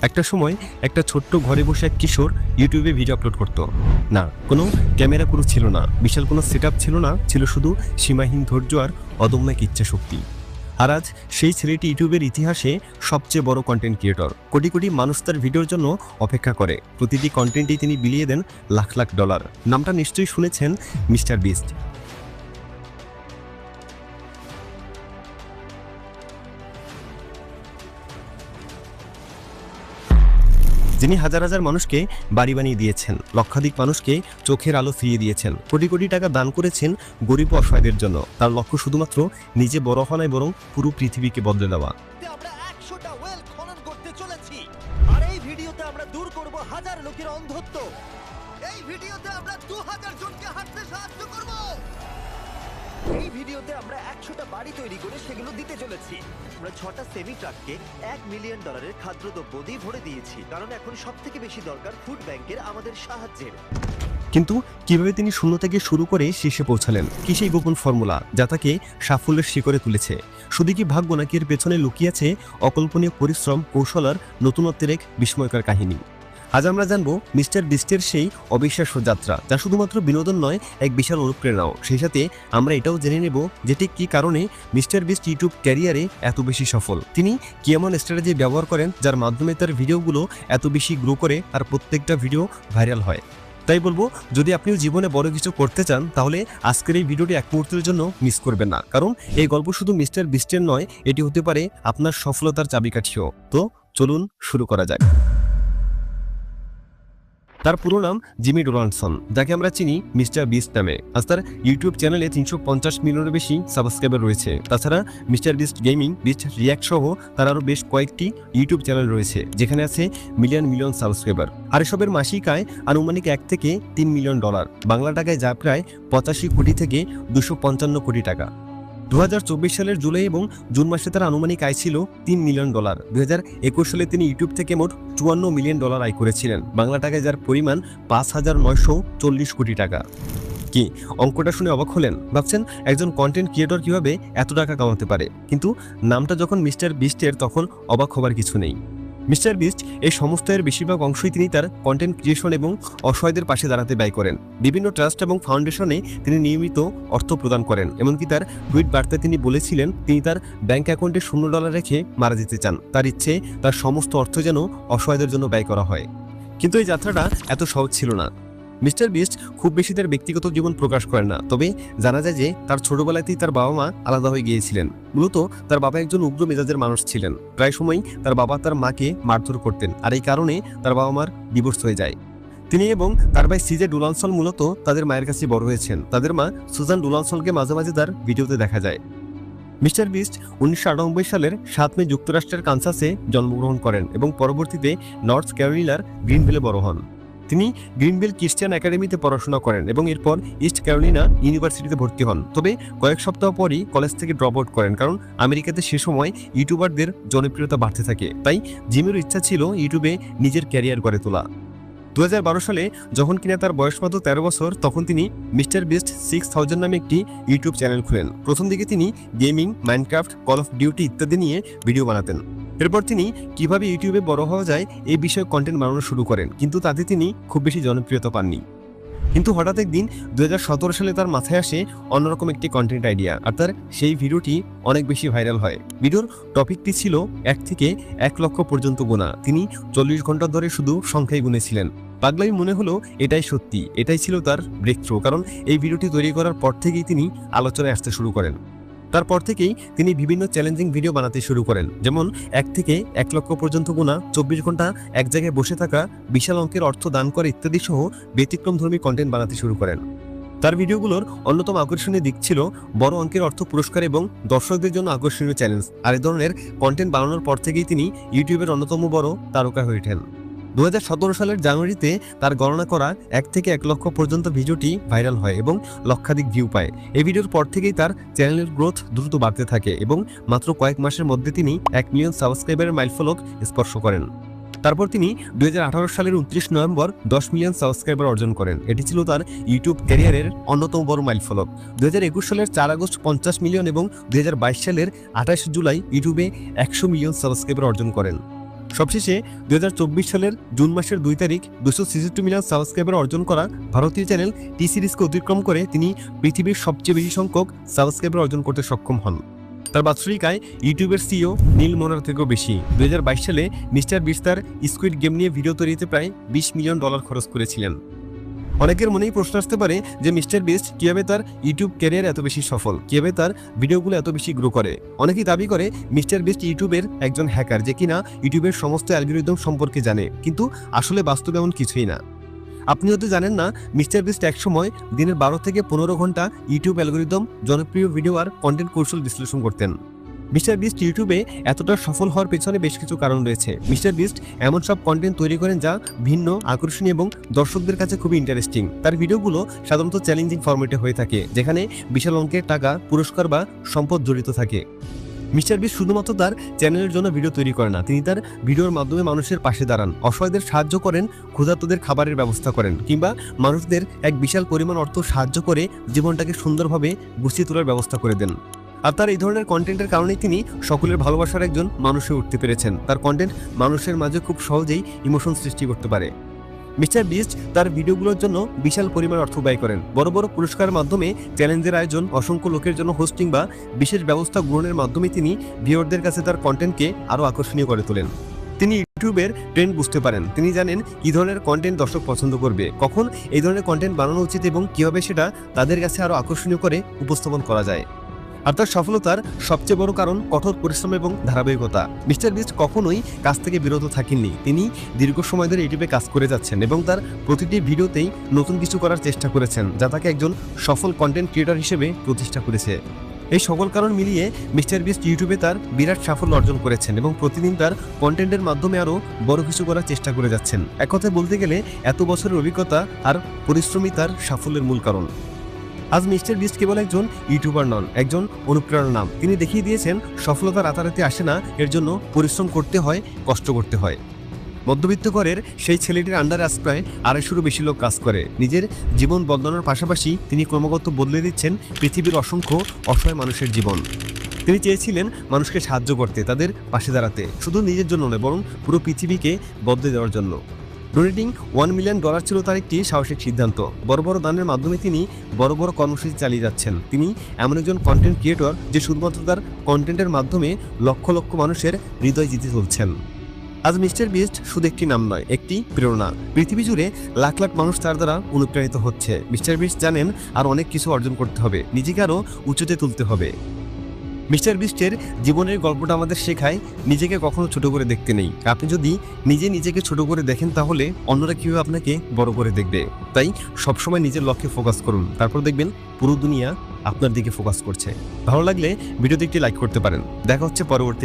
একটা সময় একটা ছোট্ট ঘরে বসে এক কিশোর ইউটিউবে ভিডিও আপলোড করত। না কোনো ক্যামেরা ক্রু ছিল না, বিশাল কোনো সেটআপ ছিল না, ছিল শুধু সীমাহীন ধৈর্য আর অদম্য এক ইচ্ছা শক্তি। আর আজ সেই ছেলেটি ইউটিউবের ইতিহাসে সবচেয়ে বড় কন্টেন্ট ক্রিয়েটর। কোটি কোটি মানুষ তার ভিডিওর জন্য অপেক্ষা করে। প্রতিটি কন্টেন্টেই তিনি বিলিয়ে দেন লাখ লাখ ডলার। নামটা নিশ্চয়ই শুনেছেন, মিস্টার বিস্ট। যিনি হাজার হাজার মানুষকে বাড়ি বানিয়ে দিয়েছেন, লক্ষাধিক মানুষকে চোখের আলো ফিরিয়ে দিয়েছেন, কোটি কোটি টাকা দান করেছেন গরিব অসহায়দের জন্য। তার লক্ষ্য শুধুমাত্র নিজে বড় হওয়া নয়, বরং পুরো পৃথিবীকে বদলে দেওয়া। আমরা 100টা ওয়েল খনন করতে চলেছি, আর এই ভিডিওতে আমরা দূর করব হাজার লোকের অন্ধত্ব। এই ভিডিওতে আমরা 2000 জনকে হাঁটতে সাহায্য করব। এই ভিডিওতে আমরা 100টা বাড়ি তৈরি করে সেগুলো দিতে চলেছি। আমরা 6টা সেমি ট্রাককে $1 মিলিয়ন খাদ্যদ্রব্য দিয়ে ভরে দিয়েছি, কারণ এখন সবথেকে বেশি দরকার ফুড ব্যাংকের আমাদের সাহায্যের। কিন্তু কিভাবে তিনি শূন্য থেকে শুরু করে শীর্ষে পৌঁছালেন? কি সেই গোপন ফর্মুলা যা তাকে সাফল্যের শিখরে তুলেছে? শুধু কি ভাগ্য, নাকি এর পেছনে লুকিয়ে আছে অকল্পনীয় পরিশ্রম, কৌশল আর নতুনত্বের এক বিস্ময়কর কাহিনী? আজ আমরা জানবো মিস্টার বিস্টের সেই অবিশ্বাস্য যাত্রা, যা শুধুমাত্র বিনোদন নয়, এক বিশাল অনুপ্রেরণাও। সেই সাথে আমরা এটাও জেনে নেব যে ঠিক কী কারণে মিস্টার বিস্ট ইউটিউব ক্যারিয়ারে এত বেশি সফল। তিনি কি এমন স্ট্র্যাটেজি ব্যবহার করেন যার মাধ্যমে তার ভিডিওগুলো এত বেশি গ্রো করে আর প্রত্যেকটা ভিডিও ভাইরাল হয়। তাই বলবো, যদি আপনিও জীবনে বড় কিছু করতে চান, তাহলে আজকের এই ভিডিওটি এক মুহূর্তের জন্য মিস করবেন না, কারণ এই গল্প শুধু মিস্টার বিস্টের নয়, এটি হতে পারে আপনার সফলতার চাবিকাঠিও। তো চলুন শুরু করা যাক। তার পুরো নাম জিমি ডোনাল্ডসন, যাকে আমরা চিনি মিস্টার বিস্ট নামে। আজ তার ইউটিউব চ্যানেলে 350 মিলিয়নের বেশি সাবস্ক্রাইবার রয়েছে। তাছাড়া mister beast gaming, beast react সহ তার আরও বেশ কয়েকটি ইউটিউব চ্যানেল রয়েছে, যেখানে আছে মিলিয়ন মিলিয়ন সাবস্ক্রাইবার। আর এসবের মাসিক আয় আনুমানিক $1 থেকে $3 মিলিয়ন, বাংলা টাকায় যা প্রায় 85 কোটি থেকে 255 কোটি টাকা। 2024 সালের জুলাই এবং জুন মাসে তার আনুমানিক আয় ছিল $3 মিলিয়ন। 2021 সালে তিনি ইউটিউব থেকে মোট $54 মিলিয়ন আয় করেছিলেন, বাংলা টাকায় যার পরিমাণ 5940 কোটি টাকা। কি অঙ্কটা শুনে অবাক হলেন? ভাবছেন একজন কন্টেন্ট ক্রিয়েটর কিভাবে এত টাকা কামাতে পারে? কিন্তু নামটা যখন মিস্টার বিস্টের, তখন অবাক হবার কিছু নেই। মিস্টার বিস্ট এই সমস্ত এর বেশিরভাগ অংশই তিনি তার কন্টেন্ট ক্রিয়েশন এবং অসহায়দের পাশে দাঁড়াতে ব্যয় করেন। বিভিন্ন ট্রাস্ট এবং ফাউন্ডেশনে তিনি নিয়মিত অর্থ প্রদান করেন। এমনকি তার টুইট বার্তায় তিনি বলেছিলেন তিনি তার ব্যাংক অ্যাকাউন্টে $0 রেখে মারা যেতে চান। তার ইচ্ছে তার সমস্ত অর্থ যেন অসহায়দের জন্য ব্যয় করা হয়। কিন্তু এই যাত্রাটা এত সহজ ছিল না। মিস্টার বিস্ট খুব বেশি তার ব্যক্তিগত জীবন প্রকাশ করেন না, তবে জানা যায় যে তার ছোটবেলাতেই তার বাবা মা আলাদা হয়ে গিয়েছিলেন। মূলত তার বাবা একজন উগ্র মেজাজের মানুষ ছিলেন। প্রায় সময়ই তার বাবা তার মাকে মারধর করতেন, আর এই কারণে তার বাবা মার ডিভোর্স হয়ে যায়। তিনি এবং তার ভাই সিজে ডোনাল্ডসন মূলত তাদের মায়ের কাছে বড় হয়েছেন। তাদের মা সুজান ডোনাল্ডসনকে মাঝে মাঝে তার ভিডিওতে দেখা যায়। মিস্টার বিস্ট 1998 সালের 7 মে যুক্তরাষ্ট্রের কানসাসে জন্মগ্রহণ করেন এবং পরবর্তীতে নর্থ ক্যারোলিনার গ্রিনভিলে বড় হন। তিনি গ্রিনভিল ক্রিশ্চিয়ান একাডেমিতে পড়াশোনা করেন এবং এরপর ইস্ট ক্যারোলিনা ইউনিভার্সিটিতে ভর্তি হন। তবে কয়েক সপ্তাহ পরই কলেজ থেকে ড্রপ আউট করেন, কারণ আমেরিকাতে সে সময় ইউটিউবারদের জনপ্রিয়তা বাড়তে থাকে। তাই জিমির ইচ্ছা ছিল ইউটিউবে নিজের ক্যারিয়ার গড়ে তোলা। 2012 সালে যখন কিনা তার বয়স মাত্র 13 বছর, তখন তিনি মিস্টার বিস্ট 6000 নামে একটি ইউটিউব চ্যানেল খুলেন। প্রথম দিকে তিনি gaming, Minecraft, call of duty ইত্যাদি নিয়ে ভিডিও বানাতেন। এরপর তিনি কিভাবে ইউটিউবে বড় হওয়া যায় এই বিষয়ে কন্টেন্ট বানানো শুরু করেন, কিন্তু তাতে তিনি খুব বেশি জনপ্রিয়তা পাননি। কিন্তু হঠাৎ একদিন 2017 সালে তার মাথায় আসে অন্যরকম একটি কন্টেন্ট আইডিয়া, আর তার সেই ভিডিওটি অনেক বেশি ভাইরাল হয়। ভিডিওর টপিকটি ছিল 1 থেকে 1 লক্ষ পর্যন্ত গোনা। তিনি 40 ঘন্টা ধরে শুধু সংখ্যায় গুনেছিলেন। পাগলাই মনে হলো এটাই সত্যি, এটাই ছিল তার ব্রেক থ্রু, কারণ এই ভিডিওটি তৈরি করার পর থেকেই তিনি আলোচনায় আসতে শুরু করেন। তারপর থেকেই তিনি বিভিন্ন চ্যালেঞ্জিং ভিডিও বানাতে শুরু করেন, যেমন 1 থেকে 1 লক্ষ পর্যন্ত গোনা, 24 ঘন্টা এক জায়গায় বসে থাকা, বিশাল অঙ্কের অর্থ দান করে ইত্যাদি সহ ব্যতিক্রমধর্মী কন্টেন্ট বানাতে শুরু করেন। তার ভিডিওগুলোর অন্যতম আকর্ষণীয় দিক ছিল বড় অঙ্কের অর্থ পুরস্কার এবং দর্শকদের জন্য আকর্ষণীয় চ্যালেঞ্জ। আর এই ধরনের কন্টেন্ট বানানোর পর থেকেই তিনি ইউটিউবের অন্যতম বড় তারকা হয়ে ওঠেন। 2017 সালের জানুয়ারিতে তার গণনা করা 1 থেকে 1 লক্ষ পর্যন্ত ভিডিওটি ভাইরাল হয় এবং লক্ষাধিক ভিউ পায়। এই ভিডিওর পর থেকেই তার চ্যানেলের গ্রোথ দ্রুত বাড়তে থাকে এবং মাত্র কয়েক মাসের মধ্যে তিনি 1 মিলিয়ন সাবস্ক্রাইবারের মাইলফলক স্পর্শ করেন। তারপর তিনি 2018 সালের 29 নভেম্বর 10 মিলিয়ন সাবস্ক্রাইবার অর্জন করেন। এটি ছিল তার ইউটিউব ক্যারিয়ারের অন্যতম বড় মাইলফলক। 2021 সালের 4 আগস্ট 50 মিলিয়ন এবং 2022 সালের 28 জুলাই ইউটিউবে 100 মিলিয়ন সাবস্ক্রাইবার অর্জন করেন। সবশেষে 2024 সালের জুন মাসের 2 তারিখ 266 মিলিয়ন সাবস্ক্রাইবার অর্জন করা ভারতীয় চ্যানেল টি সিরিজকে অতিক্রম করে তিনি পৃথিবীর সবচেয়ে বেশি সংখ্যক সাবস্ক্রাইবার অর্জন করতে সক্ষম হন। তার বাৎসরিক আয় ইউটিউবের সিইও নীল মোনার থেকেও বেশি। 2022 সালে মিস্টার বিস্ট তার স্কুইড গেম নিয়ে ভিডিও তৈরিতে প্রায় $20 মিলিয়ন খরচ করেছিলেন। অনেকের মনেই প্রশ্ন আসতে পারে যে মিস্টার বিস্ট কিভাবে তার ইউটিউব ক্যারিয়ার এত বেশি সফল, কিভাবে তার ভিডিওগুলো এত বেশি গ্রো করে। অনেকেই দাবি করে মিস্টার বিস্ট ইউটিউবের একজন হ্যাকার, যে কিনা ইউটিউবের সমস্ত অ্যালগরিদম সম্পর্কে জানে, কিন্তু আসলে বাস্তবে এমন কিছুই না। আপনি হয়তো জানেন না, মিস্টার বিস্ট একসময় দিনের 12 থেকে 15 ঘন্টা ইউটিউব অ্যালগরিদম, জনপ্রিয় ভিডিও আর কন্টেন্ট কৌশল বিশ্লেষণ করতেন। মিস্টার বিস্ট ইউটিউবে এতটা সফল হওয়ার পেছনে বেশ কিছু কারণ রয়েছে। মিস্টার বিস্ট এমন সব কন্টেন্ট তৈরি করেন যা ভিন্ন, আকর্ষণীয় এবং দর্শকদের কাছে খুবই ইন্টারেস্টিং। তার ভিডিওগুলো সাধারণত চ্যালেঞ্জিং ফরম্যাটে হয়ে থাকে, যেখানে বিশাল অঙ্কের টাকা, পুরস্কার বা সম্পদ জড়িত থাকে। মিস্টার বিস্ট শুধুমাত্র তার চ্যানেলের জন্য ভিডিও তৈরি করে না, তিনি তার ভিডিওর মাধ্যমে মানুষের পাশে দাঁড়ান, অসহায়দের সাহায্য করেন, ক্ষুধার্তদের খাবারের ব্যবস্থা করেন, কিংবা মানুষদের এক বিশাল পরিমাণ অর্থ সাহায্য করে জীবনটাকে সুন্দরভাবে গুছিয়ে তোলার ব্যবস্থা করে দেন। আর তার এই ধরনের কন্টেন্টের কারণেই তিনি সকলের ভালোবাসার একজন মানুষ হয়ে উঠতে পেরেছেন। তার কন্টেন্ট মানুষের মাঝে খুব সহজেই ইমোশন সৃষ্টি করতে পারে। মিস্টার বিস্ট তার ভিডিওগুলোর জন্য বিশাল পরিমাণ অর্থ ব্যয় করেন। বড় বড় পুরস্কারের মাধ্যমে, চ্যালেঞ্জের আয়োজন, অসংখ্য লোকের জন্য হোস্টিং বা বিশেষ ব্যবস্থা গ্রহণের মাধ্যমে তিনি ভিউয়ারদের কাছে তার কন্টেন্টকে আরও আকর্ষণীয় করে তোলেন। তিনি ইউটিউবের ট্রেন্ড বুঝতে পারেন। তিনি জানেন কী ধরনের কন্টেন্ট দর্শক পছন্দ করবে, কখন এই ধরনের কন্টেন্ট বানানো উচিত এবং কীভাবে সেটা তাদের কাছে আরও আকর্ষণীয় করে উপস্থাপন করা যায়। আর তার সফলতার সবচেয়ে বড় কারণ কঠোর পরিশ্রম এবং ধারাবাহিকতা। মিস্টার বিস্ট কখনোই কাজ থেকে বিরত থাকেননি। তিনি দীর্ঘ সময় ধরে ইউটিউবে কাজ করে যাচ্ছেন এবং তার প্রতিটি ভিডিওতেই নতুন কিছু করার চেষ্টা করেছেন, যা তাকে একজন সফল কন্টেন্ট ক্রিয়েটর হিসেবে প্রতিষ্ঠা করেছে। এই সকল কারণ মিলিয়ে মিস্টার বিস্ট ইউটিউবে তার বিরাট সাফল্য অর্জন করেছেন এবং প্রতিদিন তার কন্টেন্টের মাধ্যমে আরও বড় কিছু করার চেষ্টা করে যাচ্ছেন। এক কথায় বলতে গেলে এত বছরের অভিজ্ঞতা আর পরিশ্রমই তার সাফল্যের মূল কারণ। আজ মিস্টার বিস্ট কেবল একজন ইউটিউবার নন, একজন অনুপ্রেরণার নাম। তিনি দেখিয়ে দিয়েছেন সফলতা রাতারাতি আসে না, এর জন্য পরিশ্রম করতে হয়, কষ্ট করতে হয়। মধ্যবিত্ত ঘরের সেই ছেলেটির আন্ডারে আজ প্রায় 250-রও বেশি লোক কাজ করে। নিজের জীবন বদলানোর পাশাপাশি তিনি ক্রমাগত বদলে দিচ্ছেন পৃথিবীর অসংখ্য অসহায় মানুষের জীবন। তিনি চেয়েছিলেন মানুষকে সাহায্য করতে, তাদের পাশে দাঁড়াতে, শুধু নিজের জন্য নয় বরং পুরো পৃথিবীকে বদলে দেওয়ার জন্য। ডোনেটিং $1 মিলিয়ন ছিল তার একটি সাহসিক সিদ্ধান্ত। বড় বড় দানের মাধ্যমে তিনি বড় বড় কর্মসূচি চালিয়ে যাচ্ছেন। তিনি এমন একজন কন্টেন্ট ক্রিয়েটর যে শুধুমাত্র তার কন্টেন্টের মাধ্যমে লক্ষ লক্ষ মানুষের হৃদয় জিতে চলছেন। আজ মিস্টার বিস্ট শুধু একটি নাম নয়, একটি প্রেরণা। পৃথিবী জুড়ে লাখ লাখ মানুষ তার দ্বারা অনুপ্রাণিত হচ্ছে। মিস্টার বিস্ট জানেন আর অনেক কিছু অর্জন করতে হবে, নিজেকে আরও উঁচুতে তুলতে হবে। মিস্টার বিস্টের জীবনের গল্পটা আমাদের শেখায় নিজেকে কখনো ছোট করে দেখতে নেই। আপনি যদি নিজেকে ছোট করে দেখেন, তাহলে অন্যরা কীভাবে আপনাকে বড় করে দেখবে। তাই সবসময় নিজের লক্ষ্যে ফোকাস করুন, তারপর দেখবেন পুরো দুনিয়া আপনার দিকে ফোকাস করছে। ভালো লাগলে ভিডিওতে একটি লাইক করতে পারেন। দেখা হচ্ছে পরবর্তী